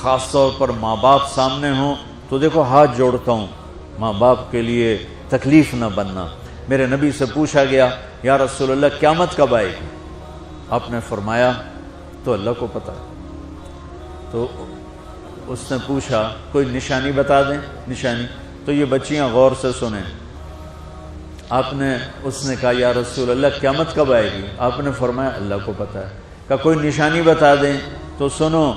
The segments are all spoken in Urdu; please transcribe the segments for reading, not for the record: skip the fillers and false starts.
خاص طور پر ماں باپ سامنے ہوں تو دیکھو ہاتھ جوڑتا ہوں، ماں باپ کے لیے تکلیف نہ بننا۔ میرے نبی سے پوچھا گیا یا رسول اللہ قیامت کب آئے گی؟ آپ نے فرمایا تو اللہ کو پتہ ہے۔ تو اس نے پوچھا کوئی نشانی بتا دیں، نشانی؟ تو یہ بچیاں غور سے سنیں۔ اس نے کہا یا رسول اللہ قیامت کب آئے گی؟ آپ نے فرمایا اللہ کو پتہ ہے۔ کہا کوئی نشانی بتا دیں؟ تو سنو،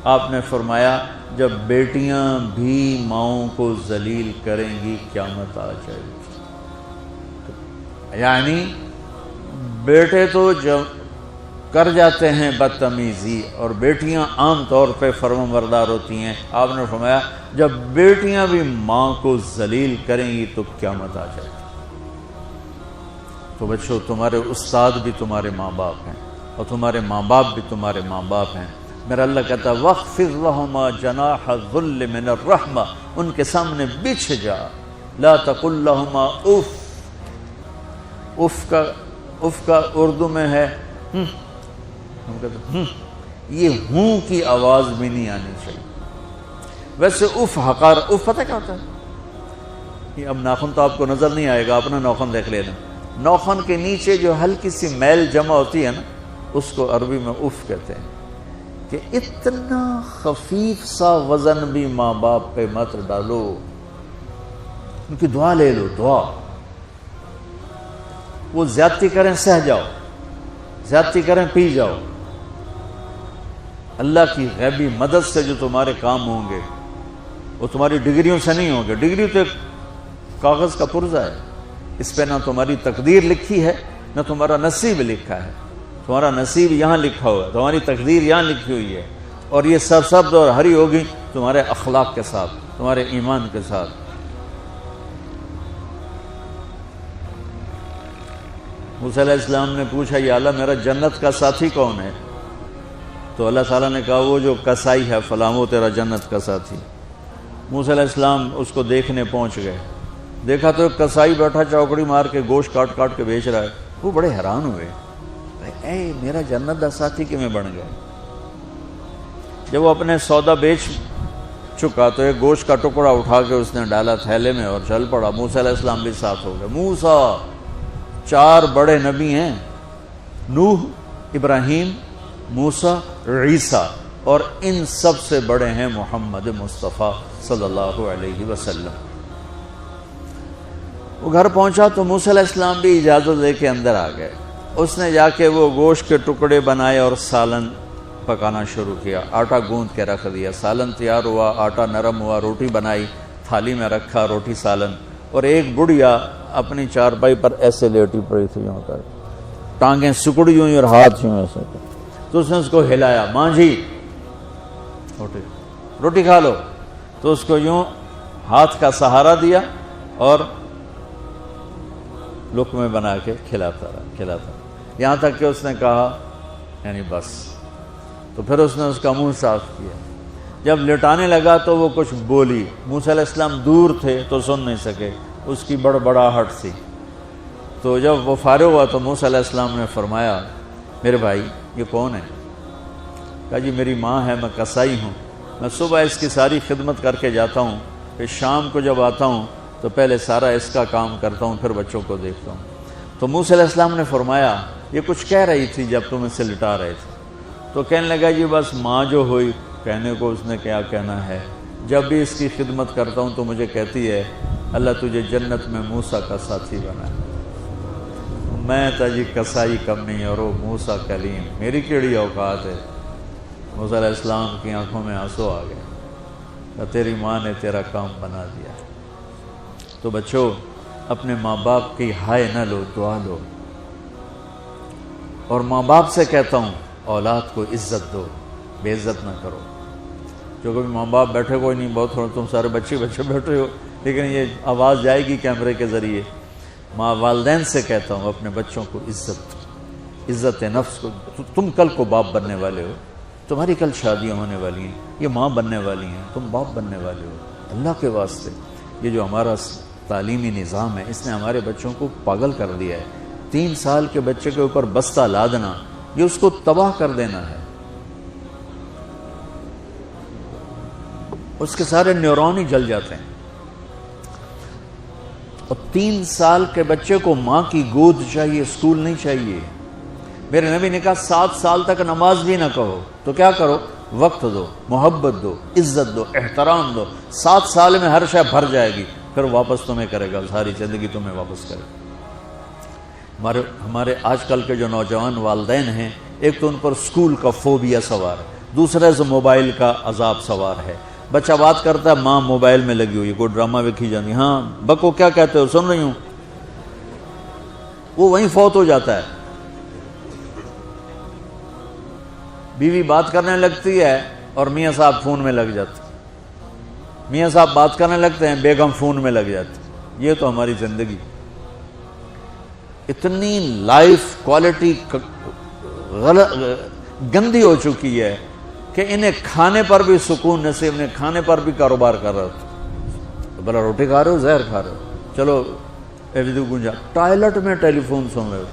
آپ نے فرمایا جب بیٹیاں بھی ماؤں کو ذلیل کریں گی قیامت آ جائے گی۔ یعنی بیٹے تو جب کر جاتے ہیں بدتمیزی اور بیٹیاں عام طور پہ فرمانبردار ہوتی ہیں، آپ نے فرمایا جب بیٹیاں بھی ماں کو ذلیل کریں گی تو قیامت آ جائے گی۔ تو بچوں، تمہارے استاد بھی تمہارے ماں باپ ہیں اور تمہارے ماں باپ بھی تمہارے ماں باپ ہیں۔ میرا اللہ کہتا ہے وَاخْفِضْ لَهُمَا جَنَاحَ الذُّلِّ مِنَ الرَّحْمَةِ، ان کے سامنے بچھ جا، لا تقل لهما اف۔ اف کا اردو میں ہے ہم کہتے ہیں یہ ہوں کی آواز بھی نہیں آنی چاہیے۔ ویسے اف حقار، اف پتہ کیا ہوتا ہے؟ اب ناخن تو آپ کو نظر نہیں آئے گا، اپنا ناخن دیکھ لینا۔ ناخن کے نیچے جو ہلکی سی میل جمع ہوتی ہے نا، اس کو عربی میں اف کہتے ہیں۔ کہ اتنا خفیف سا وزن بھی ماں باپ پہ مت ڈالو، ان کی دعا لے لو، دعا۔ وہ زیادتی کریں سہ جاؤ، زیادتی کریں پی جاؤ۔ اللہ کی غیبی مدد سے جو تمہارے کام ہوں گے وہ تمہاری ڈگریوں سے نہیں ہوں گے۔ ڈگری تو ایک کاغذ کا پرزہ ہے، اس پہ نہ تمہاری تقدیر لکھی ہے نہ تمہارا نصیب لکھا ہے۔ تمہارا نصیب یہاں لکھا ہوا ہے، تمہاری تقدیر یہاں لکھی ہوئی ہے، اور یہ سرسبز اور ہری ہوگی تمہارے اخلاق کے ساتھ، تمہارے ایمان کے ساتھ۔ موسیٰ علیہ السلام نے پوچھا یا اللہ میرا جنت کا ساتھی کون ہے؟ تو اللہ تعالیٰ نے کہا وہ جو کسائی ہے فلاں وہ تیرا جنت کا ساتھی۔ موسیٰ علیہ السلام اس کو دیکھنے پہنچ گئے، دیکھا تو ایک کسائی بیٹھا چوکڑی مار کے گوشت کاٹ کاٹ کے بیچ رہا ہے۔ وہ بڑے حیران ہوئے، اے میرا جنت کا ساتھی کیویں بن گیا؟ جب وہ اپنے سودا بیچ چکا تو ایک گوشت کا ٹکڑا اٹھا کے اس نے ڈالا تھیلے میں اور چل پڑا۔ موسیٰ علیہ السلام بھی ساتھ ہو گئے۔ موسیٰ 4 بڑے نبی ہیں، نوح، ابراہیم، موسیٰ، عیسیٰ، اور ان سب سے بڑے ہیں محمد مصطفیٰ صلی اللہ علیہ وسلم۔ وہ گھر پہنچا تو موسیٰ علیہ السلام بھی اجازت لے کے اندر آ گئے۔ اس نے جا کے وہ گوشت کے ٹکڑے بنائے اور سالن پکانا شروع کیا۔ آٹا گوندھ کے رکھ دیا، سالن تیار ہوا، آٹا نرم ہوا، روٹی بنائی، تھالی میں رکھا روٹی سالن، اور ایک بڑھیا اپنی چارپائی پر ایسے لیٹی پڑی تھی، یوں کر ٹانگیں سکڑی ہوئی اور ہاتھ یوں ایسے۔ تو اس نے اس کو ہلایا، ماں جی روٹی کھا لو۔ تو اس کو یوں ہاتھ کا سہارا دیا اور لقمے بنا کے کھلاتا رہا، یہاں تک کہ اس نے کہا یعنی بس۔ تو پھر اس نے اس کا منہ صاف کیا۔ جب لٹانے لگا تو وہ کچھ بولی۔ موسیٰ علیہ السلام دور تھے تو سن نہیں سکے، اس کی بڑبڑاہٹ تھی۔ تو جب وہ فارغ ہوا تو موسیٰ علیہ السلام نے فرمایا میرے بھائی یہ کون ہے؟ کہا جی میری ماں ہے، میں کسائی ہوں، میں صبح اس کی ساری خدمت کر کے جاتا ہوں، پھر شام کو جب آتا ہوں تو پہلے سارا اس کا کام کرتا ہوں، پھر بچوں کو دیکھتا ہوں۔ تو موسیٰ علیہ السلام نے فرمایا یہ کچھ کہہ رہی تھی جب تم اسے لٹا رہے تھے؟ تو کہنے لگا جی بس ماں جو ہوئی، کہنے کو اس نے کیا کہنا ہے، جب بھی اس کی خدمت کرتا ہوں تو مجھے کہتی ہے اللہ تجھے جنت میں موسیٰ کا ساتھی بنائے۔ میں تا جی کسائی کمی اور وہ موسیٰ کلیم، میری کیڑی اوقات ہے۔ موسیٰ علیہ السلام کی آنکھوں میں آنسو آ گئے کہ تیری ماں نے تیرا کام بنا دیا۔ تو بچوں اپنے ماں باپ کی ہائے نہ لو، دعا لو۔ اور ماں باپ سے کہتا ہوں اولاد کو عزت دو، بے عزت نہ کرو۔ جو کبھی ماں باپ بیٹھے کوئی نہیں، بہت تھوڑے تم سارے بچے بیٹھے ہو، لیکن یہ آواز جائے گی کیمرے کے ذریعے۔ ماں والدین سے کہتا ہوں اپنے بچوں کو عزت نفس کو۔ تم کل کو باپ بننے والے ہو، تمہاری کل شادیاں ہونے والی ہیں، یہ ماں بننے والی ہیں، تم باپ بننے والے ہو۔ اللہ کے واسطے یہ جو ہمارا تعلیمی نظام ہے اس نے ہمارے بچوں کو پاگل کر دیا ہے۔ 3 سال کے بچے کے اوپر بستہ لادنا، یہ اس کو تباہ کر دینا ہے۔ اس کے سارے نیورون ہی جل جاتے ہیں. اور 3 سال کے بچے کو ماں کی گود چاہیے، اسکول نہیں چاہیے. میرے نبی نے کہا 7 سال تک نماز بھی نہ کہو تو کیا کرو، وقت دو، محبت دو، عزت دو، احترام دو. 7 سال میں ہر شے بھر جائے گی، پھر واپس تمہیں کرے گا، ساری زندگی تمہیں واپس کرے گا. ہمارے آج کل کے جو نوجوان والدین ہیں، ایک تو ان پر اسکول کا فوبیا سوار ہے، دوسرے سے موبائل کا عذاب سوار ہے. بچہ بات کرتا ہے، ماں موبائل میں لگی ہوئی، کوئی ڈرامہ ویکھی جاتی، ہاں بکو کیا کہتے ہو، سن رہی ہوں. وہ وہیں فوت ہو جاتا ہے. بیوی بات کرنے لگتی ہے اور میاں صاحب فون میں لگ جاتے، میاں صاحب بات کرنے لگتے ہیں، بیگم فون میں لگ جاتی. یہ تو ہماری زندگی. اتنی لائف کوالٹی گندی ہو چکی ہے کہ انہیں کھانے پر بھی سکون نصیب نہیں، کھانے پر بھی کاروبار کر رہے ہو. بلا روٹی کھا رہے ہو، زہر کھا رہے ہو، چلو ایویدو گنجا. ٹوائلٹ میں ٹیلی فون سن رہے ہو،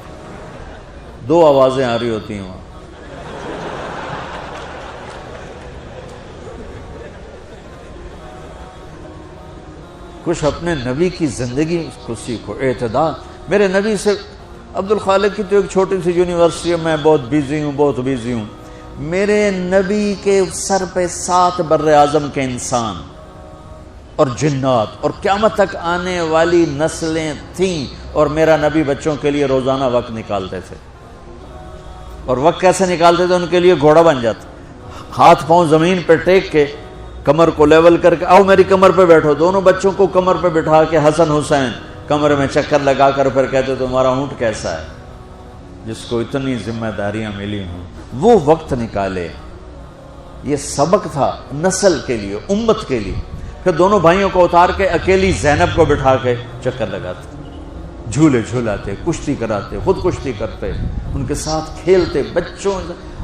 2 آوازیں آ رہی ہوتی ہیں وہاں. کچھ اپنے نبی کی زندگی کو سیکھو، اعتدال. میرے نبی سے عبد الخالق کی تو ایک چھوٹی سی یونیورسٹی ہے، میں بہت بیزی ہوں. میرے نبی کے سر پہ 7 بر اعظم کے انسان اور جنات اور قیامت تک آنے والی نسلیں تھیں، اور میرا نبی بچوں کے لیے روزانہ وقت نکالتے تھے. اور وقت کیسے نکالتے تھے؟ ان کے لیے گھوڑا بن جاتا، ہاتھ پاؤں زمین پہ ٹیک کے، کمر کو لیول کر کے، آؤ میری کمر پہ بیٹھو. دونوں بچوں کو کمر پہ بٹھا کے حسن حسین کمرے میں چکر لگا کر پھر کہتے تمہارا اونٹ کیسا ہے، جس کو اتنی ذمہ داریاں ملی ہوں. وہ وقت نکالے. یہ سبق تھا نسل کے لیے، امت کے لیے. پھر دونوں بھائیوں کو اتار کے اکیلی زینب کو بٹھا کے چکر لگاتے، جھولے جھولاتے، کشتی کراتے، خود کشتی کرتے، ان کے ساتھ کھیلتے. بچوں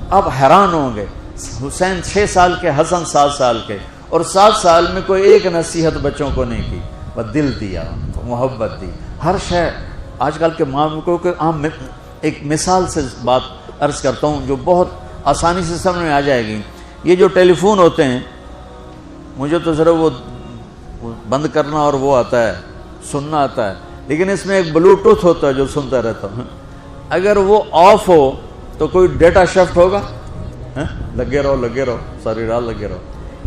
اب حیران ہوں گے، حسین 6 سال کے، حسن 7 سال کے، اور 7 سال میں کوئی ایک نصیحت بچوں کو نہیں کی، بس دل دیا، محبت دی. ہر شے آج کل کے معاملوں کو عام ایک مثال سے بات عرض کرتا ہوں جو بہت آسانی سے سمجھ میں آ جائے گی. یہ جو ٹیلی فون ہوتے ہیں، مجھے تو صرف وہ بند کرنا اور وہ آتا ہے، سننا آتا ہے، لیکن اس میں ایک بلوٹوتھ ہوتا ہے جو سنتا رہتا ہوں. اگر وہ آف ہو تو کوئی ڈیٹا شفٹ ہوگا؟ لگے رہو ساری رات لگے رہو.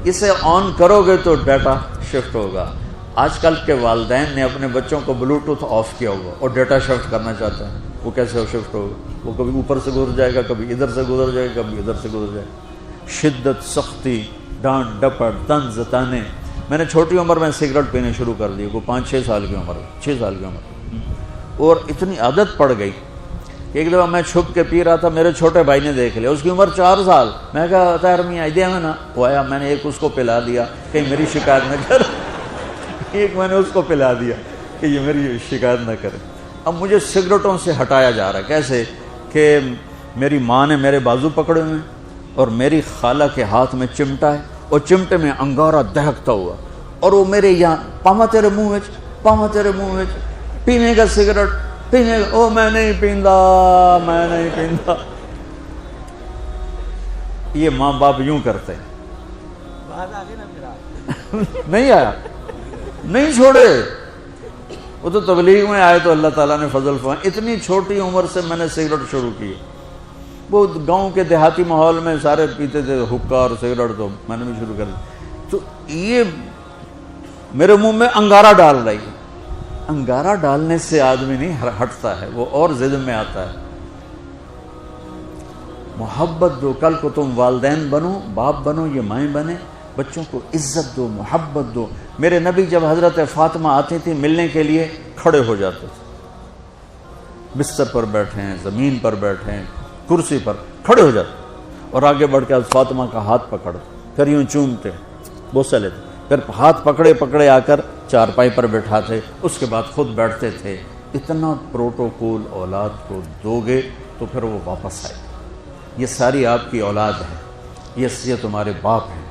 اسے آن کرو گے تو ڈیٹا شفٹ ہوگا. آج کل کے والدین نے اپنے بچوں کو بلوٹوتھ آف کیا ہوا اور ڈیٹا شفٹ کرنا چاہتے ہیں. وہ کیسے شفٹ ہوگا؟ وہ کبھی اوپر سے گزر جائے گا، کبھی ادھر سے گزر جائے گا، کبھی ادھر سے گزر جائے گا. شدت، سختی، ڈانٹ ڈپٹ، طنز تانے. میں نے چھوٹی عمر میں سگریٹ پینے شروع کر دی، کو 5-6 سال کی عمر، 6 سال کی عمر، اور اتنی عادت پڑ گئی کہ ایک دفعہ میں چھپ کے پی رہا تھا، میرے چھوٹے بھائی نے دیکھ لیا، اس کی عمر 4 سال. میں کہا طاہر میاں دیا میں نا، وہ آیا، میں نے ایک اس کو پلا دیا کہ میری شکایت نہ کر. ایک میں نے اس کو پلا دیا کہ یہ میری شکایت نہ کرے. اب مجھے سگریٹوں سے ہٹایا جا رہا ہے. کیسے کہ میری ماں نے میرے بازو پکڑے ہوئے اور میری خالہ کے ہاتھ میں چمٹا ہے اور چمٹے میں انگارہ دہکتا ہوا، اور وہ میرے یہاں پاما تیرے منہ میں پینے کا سگریٹ پینے کا. او میں نہیں پیندا. یہ ماں باپ یوں کرتے ہیں. نہیں آیا، نہیں چھوڑے. وہ تو تبلیغ میں آئے تو اللہ تعالیٰ نے فضل فرمایا. اتنی چھوٹی عمر سے میں نے سگریٹ شروع کی. وہ گاؤں کے دیہاتی ماحول میں سارے پیتے تھے حقہ اور سگریٹ، تو میں نے بھی شروع کر دی. تو یہ میرے منہ میں انگارہ ڈال رہی ہے. انگارہ ڈالنے سے آدمی نہیں ہٹتا ہے، وہ اور ضد میں آتا ہے. محبت دو. کل کو تم والدین بنو، باپ بنو، یہ مائیں بنے، بچوں کو عزت دو، محبت دو. میرے نبی جب حضرت فاطمہ آتی تھی ملنے کے لیے، کھڑے ہو جاتے تھے. بستر پر بیٹھے ہیں، زمین پر بیٹھے ہیں، کرسی پر کھڑے ہو جاتے، اور آگے بڑھ کے فاطمہ کا ہاتھ پکڑتے، پھر یوں چومتے، بوسہ لیتے، پھر ہاتھ پکڑے آ کر چارپائی پر بٹھاتے، اس کے بعد خود بیٹھتے تھے. اتنا پروٹوکول اولاد کو دو گے تو پھر وہ واپس آئے. یہ ساری آپ کی اولاد ہے، یہ تمہارے باپ ہیں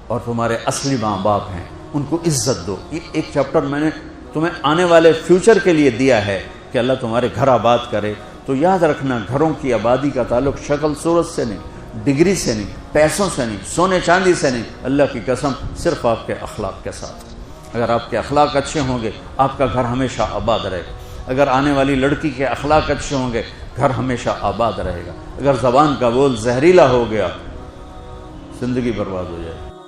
اور تمہارے اصلی ماں باپ ہیں. ان کو عزت دو. یہ ایک چیپٹر میں نے تمہیں آنے والے فیوچر کے لیے دیا ہے کہ اللہ تمہارے گھر آباد کرے. تو یاد رکھنا، گھروں کی آبادی کا تعلق شکل صورت سے نہیں، ڈگری سے نہیں، پیسوں سے نہیں، سونے چاندی سے نہیں، اللہ کی قسم صرف آپ کے اخلاق کے ساتھ۔ اگر آپ کے اخلاق اچھے ہوں گے آپ کا گھر ہمیشہ آباد رہے گا۔ اگر آنے والی لڑکی کے اخلاق اچھے ہوں گے گھر ہمیشہ آباد رہے گا۔ اگر زبان کا بول زہریلا ہو گیا زندگی برباد ہو جائے۔